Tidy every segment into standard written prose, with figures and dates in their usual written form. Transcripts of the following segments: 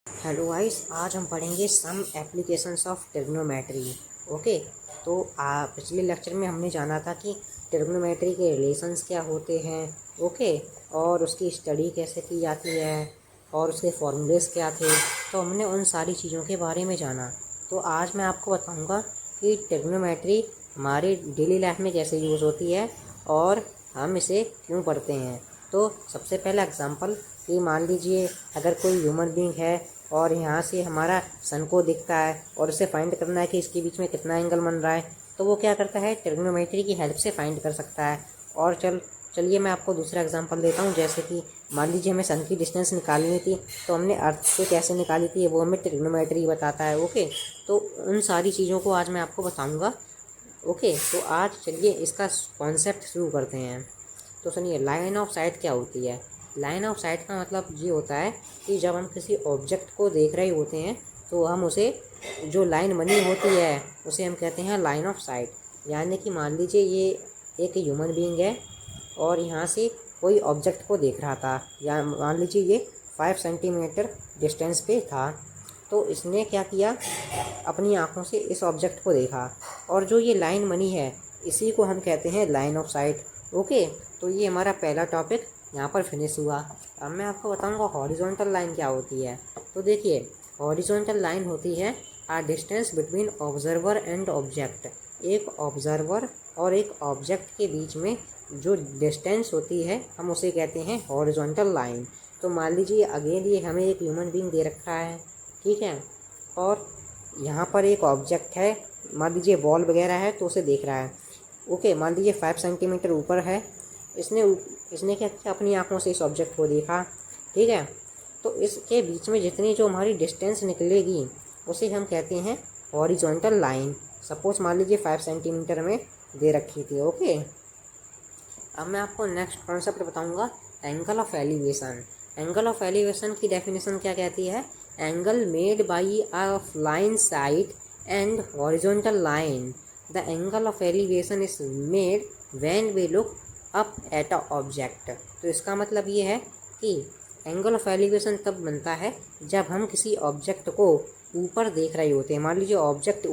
Hello guys, आज हम पढ़ेंगे some applications of trigonometry. Okay. तो पिछले लेक्चर में हमने जाना था कि ट्रिग्नोमेट्री के रिलेशंस क्या होते हैं। ओके। और उसकी स्टडी कैसे की जाती है और उसके फॉर्मूलेस क्या थे। तो हमने उन सारी चीज़ों के बारे में जाना। तो आज मैं आपको बताऊंगा कि ट्रिग्नोमेट्री हमारे डेली लाइफ में कैसे यूज़ होती है और हम इसे क्यों पढ़ते हैं। तो सबसे पहला एग्जांपल कि मान लीजिए अगर कोई ह्यूमन बीइंग है और यहाँ से हमारा सन को दिखता है और उसे फाइंड करना है कि इसके बीच में कितना एंगल बन रहा है, तो वो क्या करता है, ट्रिग्नोमेट्री की हेल्प से फाइंड कर सकता है। और चलिए मैं आपको दूसरा एग्जांपल देता हूँ। जैसे कि मान लीजिए हमें सन की डिस्टेंस निकालनी थी, तो हमने अर्थ से कैसे निकाली थी वो हमें ट्रिग्नोमेट्री बताता है। ओके। तो उन सारी चीज़ों को आज मैं आपको बताऊँगा। ओके। तो आज चलिए इसका कॉन्सेप्ट शुरू करते हैं। तो सुनिए, लाइन ऑफ साइट क्या होती है। लाइन ऑफ साइट का मतलब ये होता है कि जब हम किसी ऑब्जेक्ट को देख रहे होते हैं तो हम उसे, जो लाइन बनी होती है उसे हम कहते हैं लाइन ऑफ साइट। यानी कि मान लीजिए ये एक ह्यूमन बीइंग है और यहाँ से कोई ऑब्जेक्ट को देख रहा था, या मान लीजिए ये 5 सेंटीमीटर डिस्टेंस पे था। तो इसने क्या किया, अपनी आँखों से इस ऑब्जेक्ट को देखा और जो ये लाइन बनी है इसी को हम कहते हैं लाइन ऑफ साइट। ओके। तो ये हमारा पहला टॉपिक यहाँ पर फिनिश हुआ। अब मैं आपको बताऊँगा हॉरिजॉन्टल लाइन क्या होती है। तो देखिए, हॉरिजॉन्टल लाइन होती है distance between observer and object. एक ऑब्जर्वर और एक ऑब्जेक्ट के बीच में जो डिस्टेंस होती है हम उसे कहते हैं हॉरिजॉन्टल लाइन। तो मान लीजिए अगेन ये हमें एक ह्यूमन बीइंग दे रखा है, ठीक है, और यहाँ पर एक ऑब्जेक्ट है, मान लीजिए बॉल वगैरह है, तो उसे देख रहा है। ओके। मान लीजिए 5 सेंटीमीटर ऊपर है, इसने इसने क्या किया, अपनी आँखों से इस ऑब्जेक्ट को देखा, ठीक है। तो इसके बीच में जितनी जो हमारी डिस्टेंस निकलेगी उसे हम कहते हैं हॉरिजॉन्टल लाइन। सपोज मान लीजिए 5 सेंटीमीटर में दे रखी थी। ओके। अब मैं आपको नेक्स्ट कॉन्सेप्ट बताऊंगा, angle of elevation. Angle of elevation की डेफिनेशन क्या कहती है, angle made by a flying side and horizontal line. The angle of elevation is made when we look up at a object. तो इसका मतलब ये है कि एंगल ऑफ एलिवेशन तब बनता है जब हम किसी ऑब्जेक्ट को ऊपर देख रहे होते हैं। मान लीजिए ऑब्जेक्ट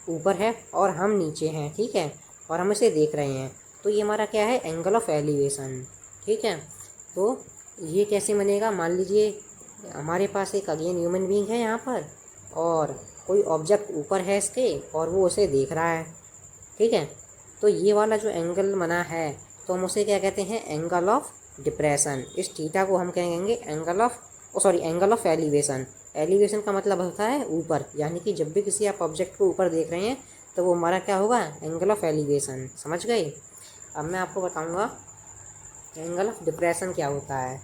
ऊपर है और हम नीचे हैं, ठीक है, और हम इसे देख रहे हैं, तो ये हमारा क्या है, एंगल ऑफ एलिवेशन, ठीक है। तो ये कैसे बनेगा, मान लीजिए हमारे पास एक अगेन ह्यूमन बीइंग है यहाँ पर और कोई ऑब्जेक्ट ऊपर है इसके और वो उसे देख रहा है, ठीक है। तो ये वाला जो एंगल बना है तो हम उसे क्या कहते हैं, एंगल ऑफ डिप्रेशन। इस थीटा को हम कहेंगे एंगल ऑफ एलिवेशन। एलिवेशन का मतलब होता है ऊपर, यानी कि जब भी किसी आप ऑब्जेक्ट को ऊपर देख रहे हैं तो वो हमारा क्या होगा, एंगल ऑफ एलिवेशन। समझ गए। अब मैं आपको बताऊंगा एंगल ऑफ डिप्रेशन क्या होता है।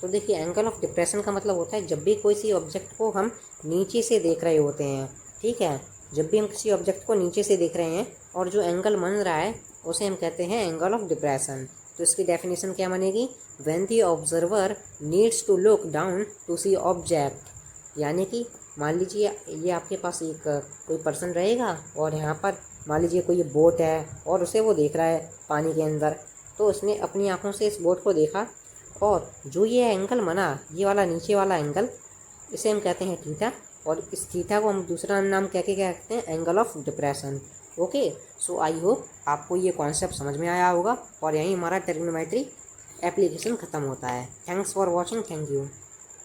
तो देखिए, एंगल ऑफ डिप्रेशन का मतलब होता है जब भी कोई सी ऑब्जेक्ट को हम नीचे से देख रहे होते हैं, ठीक है, जब भी हम किसी ऑब्जेक्ट को नीचे से देख रहे हैं और जो एंगल बन रहा है उसे हम कहते हैं एंगल ऑफ डिप्रेशन। तो इसकी डेफिनेशन क्या बनेगी, when the observer needs to look down to see object. यानी कि मान लीजिए ये आपके पास एक कोई पर्सन रहेगा और यहाँ पर मान लीजिए कोई बोट है और उसे वो देख रहा है पानी के अंदर। तो उसने अपनी आँखों से इस बोट को देखा और जो ये एंगल बना, ये वाला नीचे वाला एंगल, इसे हम कहते हैं थीटा। और इस थीटा को हम दूसरा नाम क्या कहते हैं, angle of depression. Okay. So I hope आपको ये कॉन्सेप्ट समझ में आया होगा और यहीं हमारा ट्रिग्नोमेट्री एप्लीकेशन ख़त्म होता है। Thanks for watching. Thank you.